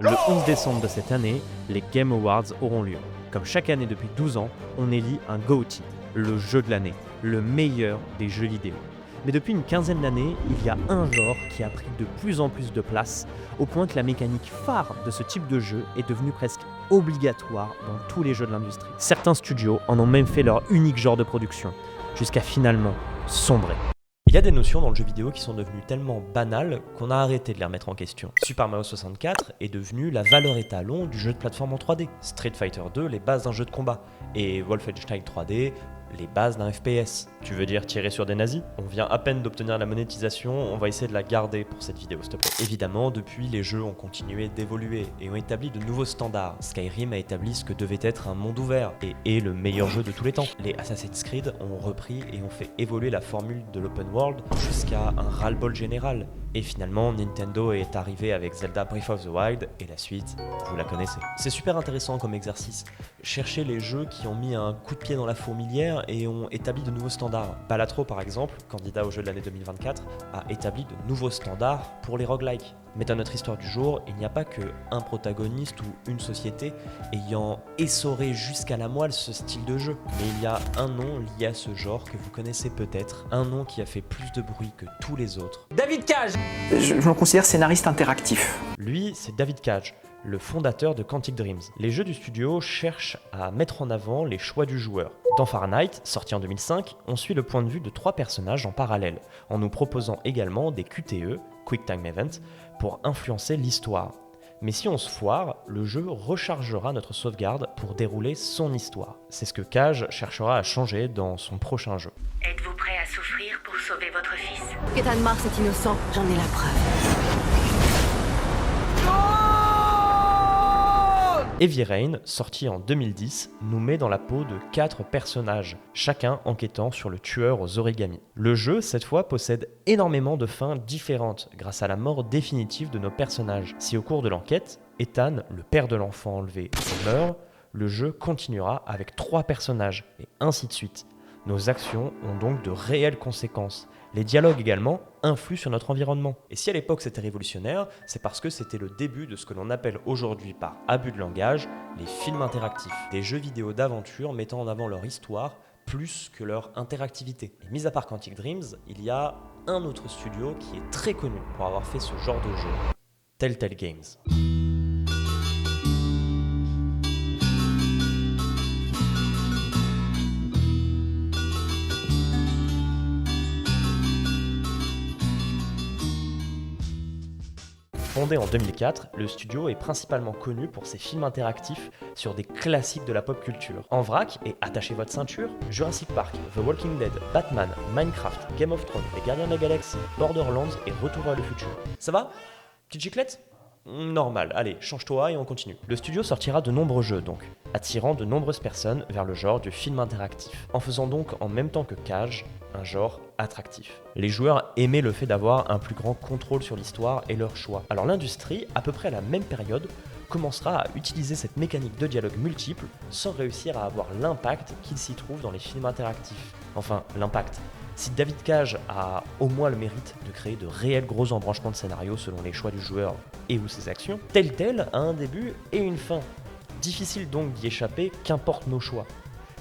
Le 11 décembre de cette année, les Game Awards auront lieu. Comme chaque année depuis 12 ans, on élit un GOTY, le jeu de l'année, le meilleur des jeux vidéo. Mais depuis une quinzaine d'années, il y a un genre qui a pris de plus en plus de place, au point que la mécanique phare de ce type de jeu est devenue presque obligatoire dans tous les jeux de l'industrie. Certains studios en ont même fait leur unique genre de production, jusqu'à finalement sombrer. Il y a des notions dans le jeu vidéo qui sont devenues tellement banales qu'on a arrêté de les remettre en question. Super Mario 64 est devenu la valeur étalon du jeu de plateforme en 3D. Street Fighter 2, les bases d'un jeu de combat. Et Wolfenstein 3D, les bases d'un FPS. Tu veux dire tirer sur des nazis? On vient à peine d'obtenir la monétisation, on va essayer de la garder pour cette vidéo, s'il te plaît. Évidemment, depuis, les jeux ont continué d'évoluer et ont établi de nouveaux standards. Skyrim a établi ce que devait être un monde ouvert et est le meilleur jeu de tous les temps. Les Assassin's Creed ont repris et ont fait évoluer la formule de l'open world jusqu'à un ras-le-bol général. Et finalement, Nintendo est arrivé avec Zelda Breath of the Wild, et la suite, vous la connaissez. C'est super intéressant comme exercice. Chercher les jeux qui ont mis un coup de pied dans la fourmilière et ont établi de nouveaux standards. Balatro, par exemple, candidat au jeu de l'année 2024, a établi de nouveaux standards pour les roguelikes. Mais dans notre histoire du jour, il n'y a pas qu'un protagoniste ou une société ayant essoré jusqu'à la moelle ce style de jeu. Mais il y a un nom lié à ce genre que vous connaissez peut-être, un nom qui a fait plus de bruit que tous les autres. David Cage. Je me considère scénariste interactif. Lui, c'est David Cage, le fondateur de Quantic Dreams. Les jeux du studio cherchent à mettre en avant les choix du joueur. Dans Fahrenheit, sorti en 2005, on suit le point de vue de 3 personnages en parallèle, en nous proposant également des QTE, Quick Time Event, pour influencer l'histoire. Mais si on se foire, le jeu rechargera notre sauvegarde pour dérouler son histoire. C'est ce que Cage cherchera à changer dans son prochain jeu. Êtes-vous prêt à souffrir pour sauver votre fils? Qu'Ethan Mars est innocent, j'en ai la preuve. Heavy Rain, sorti en 2010, nous met dans la peau de 4 personnages, chacun enquêtant sur le tueur aux origamis. Le jeu, cette fois, possède énormément de fins différentes grâce à la mort définitive de nos personnages. Si au cours de l'enquête, Ethan, le père de l'enfant enlevé, meurt, le jeu continuera avec 3 personnages, et ainsi de suite. Nos actions ont donc de réelles conséquences. Les dialogues également influent sur notre environnement. Et si à l'époque c'était révolutionnaire, c'est parce que c'était le début de ce que l'on appelle aujourd'hui par abus de langage les films interactifs. Des jeux vidéo d'aventure mettant en avant leur histoire plus que leur interactivité. Et mis à part Quantic Dreams, il y a un autre studio qui est très connu pour avoir fait ce genre de jeu, Telltale Games. Fondé en 2004, le studio est principalement connu pour ses films interactifs sur des classiques de la pop culture. En vrac, et attachez votre ceinture, Jurassic Park, The Walking Dead, Batman, Minecraft, Game of Thrones, Les Gardiens de la Galaxie, Borderlands et Retour vers le futur. Ça va? Petite giclette? Normal, allez, change-toi et on continue. Le studio sortira de nombreux jeux donc, attirant de nombreuses personnes vers le genre du film interactif, en faisant donc en même temps que Cage, un genre attractif. Les joueurs aimaient le fait d'avoir un plus grand contrôle sur l'histoire et leurs choix. Alors l'industrie, à peu près à la même période, commencera à utiliser cette mécanique de dialogue multiple sans réussir à avoir l'impact qu'il s'y trouve dans les films interactifs. Enfin, l'impact. Si David Cage a au moins le mérite de créer de réels gros embranchements de scénario selon les choix du joueur et ou ses actions, Telltale a un début et une fin. Difficile donc d'y échapper, qu'importe nos choix.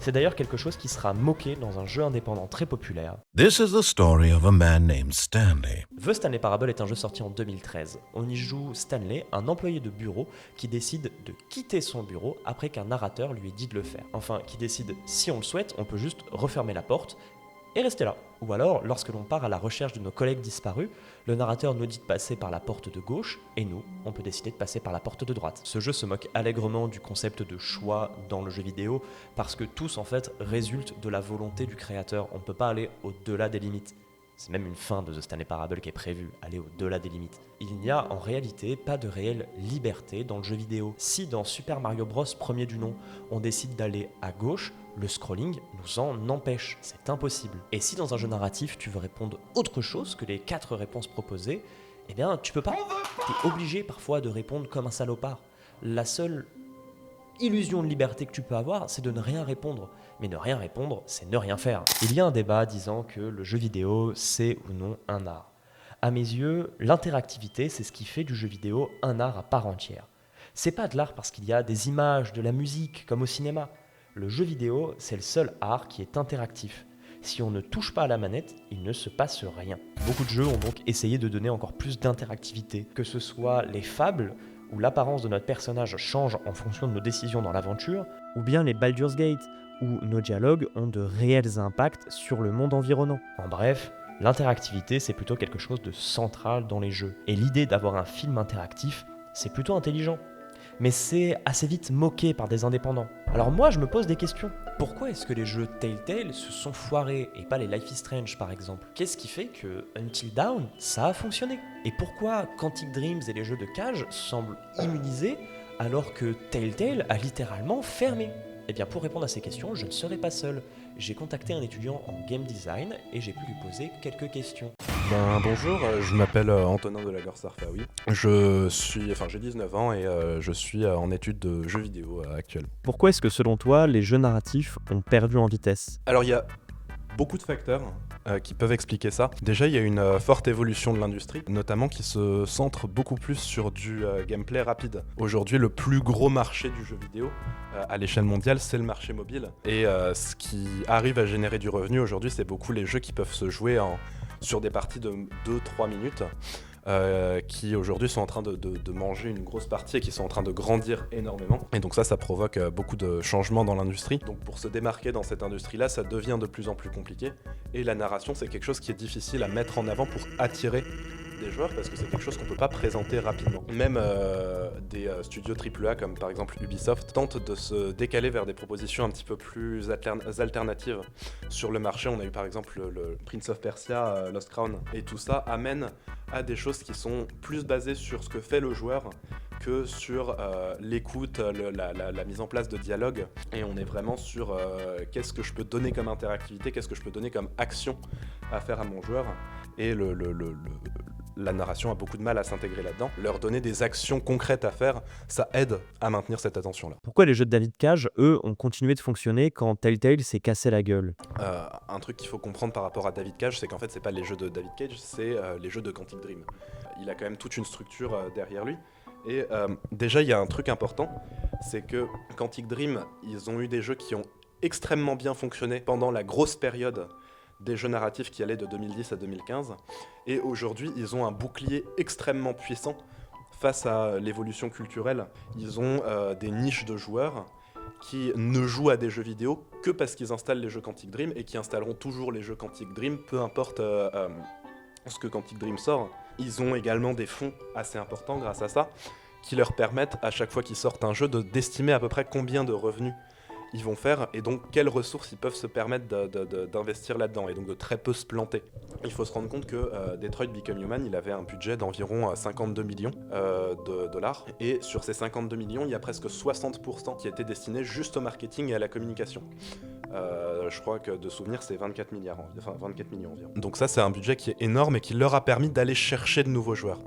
C'est d'ailleurs quelque chose qui sera moqué dans un jeu indépendant très populaire. This is the story of a man named Stanley. The Stanley Parable est un jeu sorti en 2013. On y joue Stanley, un employé de bureau qui décide de quitter son bureau après qu'un narrateur lui ait dit de le faire. Enfin, qui décide, si on le souhaite, on peut juste refermer la porte et rester là. Ou alors, lorsque l'on part à la recherche de nos collègues disparus, le narrateur nous dit de passer par la porte de gauche, et nous, on peut décider de passer par la porte de droite. Ce jeu se moque allègrement du concept de choix dans le jeu vidéo, parce que tous, en fait, résultent de la volonté du créateur. On ne peut pas aller au-delà des limites. C'est même une fin de The Stanley Parable qui est prévue, aller au-delà des limites. Il n'y a en réalité pas de réelle liberté dans le jeu vidéo. Si dans Super Mario Bros, premier du nom, on décide d'aller à gauche, le scrolling nous en empêche, c'est impossible. Et si dans un jeu narratif, tu veux répondre autre chose que les 4 réponses proposées, eh bien tu peux pas. T'es obligé parfois de répondre comme un salopard. La seule illusion de liberté que tu peux avoir, c'est de ne rien répondre. Mais ne rien répondre, c'est ne rien faire. Il y a un débat disant que le jeu vidéo, c'est ou non un art. À mes yeux, l'interactivité, c'est ce qui fait du jeu vidéo un art à part entière. C'est pas de l'art parce qu'il y a des images, de la musique, comme au cinéma. Le jeu vidéo, c'est le seul art qui est interactif. Si on ne touche pas à la manette, il ne se passe rien. Beaucoup de jeux ont donc essayé de donner encore plus d'interactivité, que ce soit les fables, où l'apparence de notre personnage change en fonction de nos décisions dans l'aventure, ou bien les Baldur's Gate, où nos dialogues ont de réels impacts sur le monde environnant. En bref, l'interactivité, c'est plutôt quelque chose de central dans les jeux. Et l'idée d'avoir un film interactif, c'est plutôt intelligent. Mais c'est assez vite moqué par des indépendants. Alors moi, je me pose des questions. Pourquoi est-ce que les jeux Telltale se sont foirés et pas les Life is Strange par exemple ? Qu'est-ce qui fait que Until Dawn, ça a fonctionné ? Et pourquoi Quantic Dreams et les jeux de cage semblent immunisés alors que Telltale a littéralement fermé ? Eh bien pour répondre à ces questions, je ne serai pas seul. J'ai contacté un étudiant en game design et j'ai pu lui poser quelques questions. Bonjour, je m'appelle Antonin Delagor-Sarfaoui. J'ai 19 ans et je suis en études de jeux vidéo actuellement. Pourquoi est-ce que selon toi, les jeux narratifs ont perdu en vitesse ? Alors il y a beaucoup de facteurs qui peuvent expliquer ça. Déjà, il y a une forte évolution de l'industrie, notamment qui se centre beaucoup plus sur du gameplay rapide. Aujourd'hui, le plus gros marché du jeu vidéo à l'échelle mondiale, c'est le marché mobile. Et ce qui arrive à générer du revenu aujourd'hui, c'est beaucoup les jeux qui peuvent se jouer sur des parties de 2-3 minutes. Qui aujourd'hui sont en train de manger une grosse partie et qui sont en train de grandir énormément. Et donc ça provoque beaucoup de changements dans l'industrie. Donc pour se démarquer dans cette industrie-là, ça devient de plus en plus compliqué. Et la narration, c'est quelque chose qui est difficile à mettre en avant pour attirer des joueurs parce que c'est quelque chose qu'on peut pas présenter rapidement. Même des studios AAA comme par exemple Ubisoft tentent de se décaler vers des propositions un petit peu plus alternatives sur le marché. On a eu par exemple le Prince of Persia, Lost Crown, et tout ça amène à des choses qui sont plus basées sur ce que fait le joueur que sur l'écoute, la mise en place de dialogue. Et on est vraiment sur qu'est-ce que je peux donner comme interactivité, qu'est-ce que je peux donner comme action à faire à mon joueur. Et la narration a beaucoup de mal à s'intégrer là-dedans. Leur donner des actions concrètes à faire, ça aide à maintenir cette attention-là. Pourquoi les jeux de David Cage, eux, ont continué de fonctionner quand Telltale s'est cassé la gueule ? Un truc qu'il faut comprendre par rapport à David Cage, c'est qu'en fait, c'est pas les jeux de David Cage, c'est les jeux de Quantic Dream. Il a quand même toute une structure derrière lui. Et déjà, il y a un truc important, c'est que Quantic Dream, ils ont eu des jeux qui ont extrêmement bien fonctionné pendant la grosse période des jeux narratifs qui allaient de 2010 à 2015. Et aujourd'hui, ils ont un bouclier extrêmement puissant face à l'évolution culturelle. Ils ont des niches de joueurs qui ne jouent à des jeux vidéo que parce qu'ils installent les jeux Quantic Dream et qui installeront toujours les jeux Quantic Dream, peu importe ce que Quantic Dream sort. Ils ont également des fonds assez importants grâce à ça, qui leur permettent à chaque fois qu'ils sortent un jeu d'estimer à peu près combien de revenus ils vont faire et donc quelles ressources ils peuvent se permettre d'investir là-dedans et donc de très peu se planter. Il faut se rendre compte que Detroit Become Human, il avait un budget d'environ 52 millions de dollars et sur ces 52 millions, il y a presque 60% qui étaient destinés juste au marketing et à la communication. Je crois que de souvenir, c'est 24 millions environ. Donc ça, c'est un budget qui est énorme et qui leur a permis d'aller chercher de nouveaux joueurs.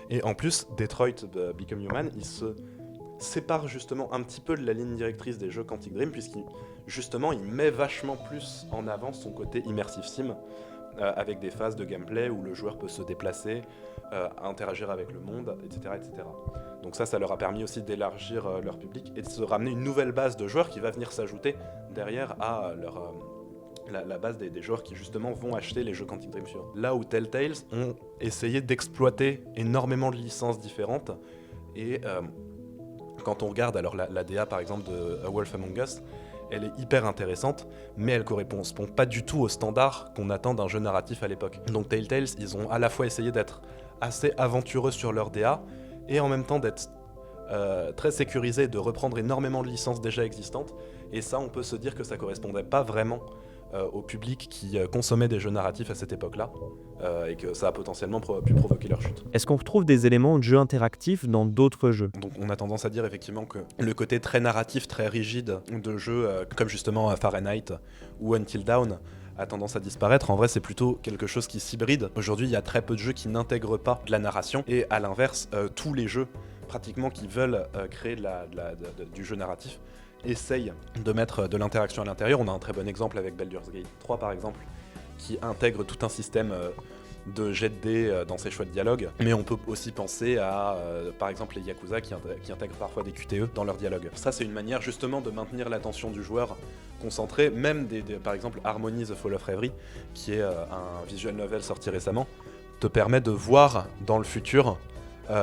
Et en plus, Detroit Become Human, il se sépare justement un petit peu de la ligne directrice des jeux Quantic Dream puisqu'il met vachement plus en avant son côté immersive sim avec des phases de gameplay où le joueur peut se déplacer, interagir avec le monde, etc., etc. Donc ça leur a permis aussi d'élargir leur public et de se ramener une nouvelle base de joueurs qui va venir s'ajouter derrière à la base des joueurs qui justement vont acheter les jeux Quantic Dream suivants. Là où Telltale ont essayé d'exploiter énormément de licences différentes et quand on regarde alors la DA par exemple de A Wolf Among Us, elle est hyper intéressante, mais elle correspond pas du tout aux standards qu'on attend d'un jeu narratif à l'époque. Donc Telltale, ils ont à la fois essayé d'être assez aventureux sur leur DA, et en même temps d'être très sécurisés, de reprendre énormément de licences déjà existantes, et ça on peut se dire que ça correspondait pas vraiment au public qui consommait des jeux narratifs à cette époque-là, et que ça a potentiellement pu provoquer leur chute. Est-ce qu'on retrouve des éléments de jeu interactifs dans d'autres jeux ? Donc on a tendance à dire effectivement que le côté très narratif, très rigide de jeux comme justement Fahrenheit ou Until Dawn a tendance à disparaître. En vrai, c'est plutôt quelque chose qui s'hybride. Aujourd'hui, il y a très peu de jeux qui n'intègrent pas de la narration, et à l'inverse, tous les jeux pratiquement qui veulent créer du jeu narratif essayent de mettre de l'interaction à l'intérieur. On a un très bon exemple avec Baldur's Gate 3 par exemple, qui intègre tout un système de jet de dés dans ses choix de dialogue, mais on peut aussi penser à, par exemple, les Yakuza qui intègrent parfois des QTE dans leur dialogue. Ça, c'est une manière justement de maintenir l'attention du joueur concentré, même par exemple, Harmony The Fall of Reverie, qui est un visual novel sorti récemment, te permet de voir dans le futur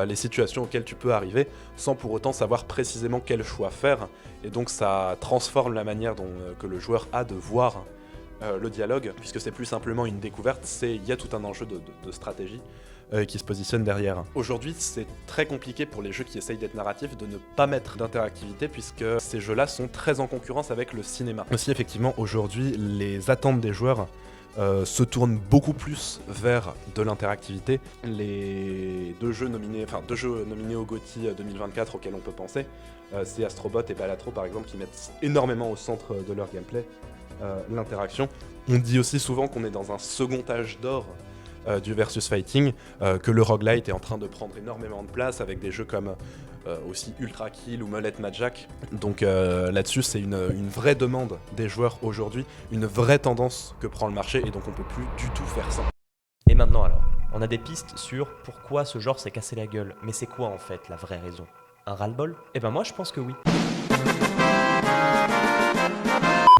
les situations auxquelles tu peux arriver sans pour autant savoir précisément quel choix faire, et donc ça transforme la manière que le joueur a de voir le dialogue, puisque c'est plus simplement une découverte, il y a tout un enjeu de stratégie qui se positionne derrière. Aujourd'hui, c'est très compliqué pour les jeux qui essayent d'être narratifs de ne pas mettre d'interactivité, puisque ces jeux-là sont très en concurrence avec le cinéma. Aussi, effectivement, aujourd'hui, les attentes des joueurs se tournent beaucoup plus vers de l'interactivité. Les deux jeux nominés au GOTY 2024 auxquels on peut penser, c'est Astrobot et Balatro par exemple, qui mettent énormément au centre de leur gameplay l'interaction. On dit aussi souvent qu'on est dans un second âge d'or du versus fighting, que le roguelite est en train de prendre énormément de place avec des jeux comme aussi Ultra Kill ou Mullet Magic. Donc là-dessus, c'est une vraie demande des joueurs aujourd'hui, une vraie tendance que prend le marché, et donc on peut plus du tout faire ça. Et maintenant alors, on a des pistes sur pourquoi ce genre s'est cassé la gueule. Mais c'est quoi en fait la vraie raison? Un ras-le-bol? Eh ben moi je pense que oui.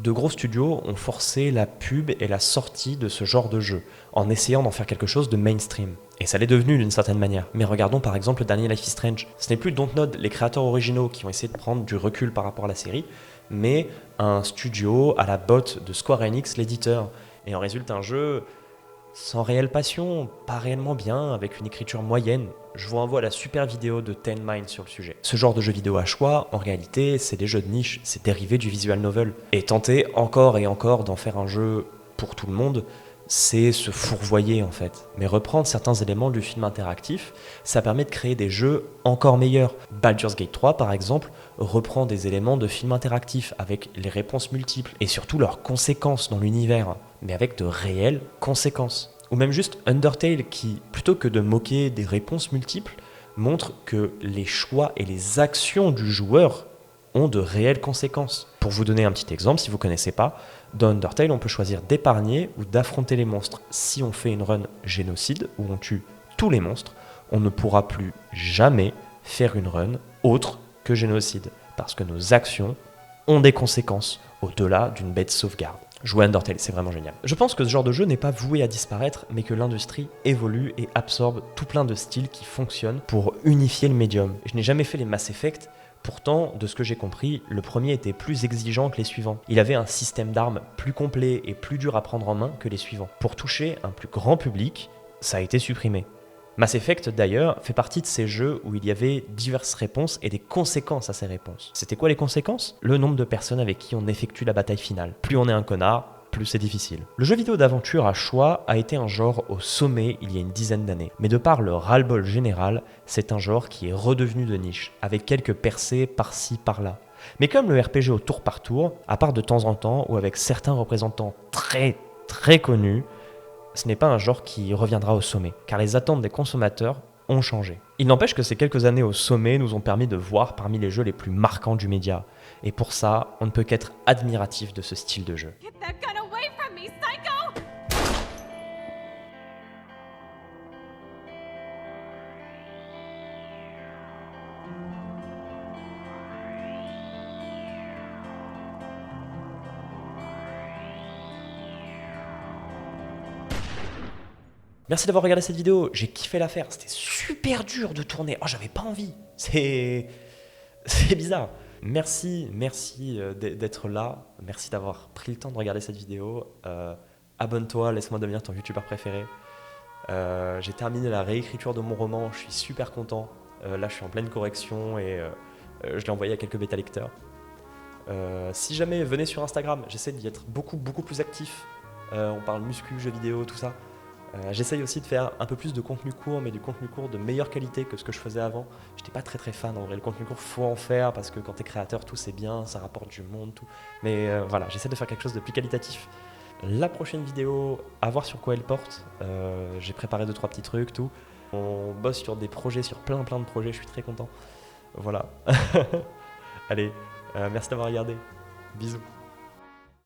De gros studios ont forcé la pub et la sortie de ce genre de jeu, en essayant d'en faire quelque chose de mainstream. Et ça l'est devenu d'une certaine manière. Mais regardons par exemple le dernier Life is Strange. Ce n'est plus Dontnod, les créateurs originaux, qui ont essayé de prendre du recul par rapport à la série, mais un studio à la botte de Square Enix, l'éditeur. Et en résulte un jeu sans réelle passion, pas réellement bien, avec une écriture moyenne. Je vous renvoie à la super vidéo de Ten Mind sur le sujet. Ce genre de jeu vidéo à choix, en réalité, c'est des jeux de niche, c'est dérivé du visual novel. Et tenter encore et encore d'en faire un jeu pour tout le monde, c'est se fourvoyer en fait. Mais reprendre certains éléments du film interactif, ça permet de créer des jeux encore meilleurs. Baldur's Gate 3 par exemple, reprend des éléments de film interactif avec les réponses multiples et surtout leurs conséquences dans l'univers, mais avec de réelles conséquences. Ou même juste Undertale qui, plutôt que de moquer des réponses multiples, montre que les choix et les actions du joueur ont de réelles conséquences. Pour vous donner un petit exemple, si vous ne connaissez pas, dans Undertale, on peut choisir d'épargner ou d'affronter les monstres. Si on fait une run génocide, où on tue tous les monstres, on ne pourra plus jamais faire une run autre que génocide, parce que nos actions ont des conséquences au-delà d'une bête sauvegarde. Jouer à Undertale, c'est vraiment génial. Je pense que ce genre de jeu n'est pas voué à disparaître, mais que l'industrie évolue et absorbe tout plein de styles qui fonctionnent pour unifier le médium. Je n'ai jamais fait les Mass Effect, pourtant, de ce que j'ai compris, le premier était plus exigeant que les suivants. Il avait un système d'armes plus complet et plus dur à prendre en main que les suivants. Pour toucher un plus grand public, ça a été supprimé. Mass Effect, d'ailleurs, fait partie de ces jeux où il y avait diverses réponses et des conséquences à ces réponses. C'était quoi les conséquences? Le nombre de personnes avec qui on effectue la bataille finale. Plus on est un connard, plus c'est difficile. Le jeu vidéo d'aventure à choix a été un genre au sommet il y a une dizaine d'années. Mais de par le ras-le-bol général, c'est un genre qui est redevenu de niche, avec quelques percées par-ci par-là. Mais comme le RPG au tour par tour, à part de temps en temps ou avec certains représentants très connus, ce n'est pas un genre qui reviendra au sommet, car les attentes des consommateurs ont changé. Il n'empêche que ces quelques années au sommet nous ont permis de voir parmi les jeux les plus marquants du média. Et pour ça, on ne peut qu'être admiratif de ce style de jeu. Get that gun away from me, psycho! Merci d'avoir regardé cette vidéo, j'ai kiffé la faire, c'était super dur de tourner, oh j'avais pas envie, c'est bizarre. Merci d'être là, merci d'avoir pris le temps de regarder cette vidéo, abonne-toi, laisse-moi devenir ton youtubeur préféré. J'ai terminé la réécriture de mon roman, je suis super content, là je suis en pleine correction et je l'ai envoyé à quelques bêta lecteurs. Si jamais, venez sur Instagram, j'essaie d'y être beaucoup plus actif, on parle muscu, jeux vidéo, tout ça. J'essaye aussi de faire un peu plus de contenu court, mais du contenu court de meilleure qualité que ce que je faisais avant. J'étais pas très fan, en vrai, le contenu court, faut en faire, parce que quand t'es créateur, tout c'est bien, ça rapporte du monde, tout. Mais voilà, j'essaie de faire quelque chose de plus qualitatif. La prochaine vidéo, à voir sur quoi elle porte. J'ai préparé 2-3 petits trucs, tout. On bosse sur des projets, sur plein de projets, je suis très content. Voilà. Allez, merci d'avoir regardé. Bisous.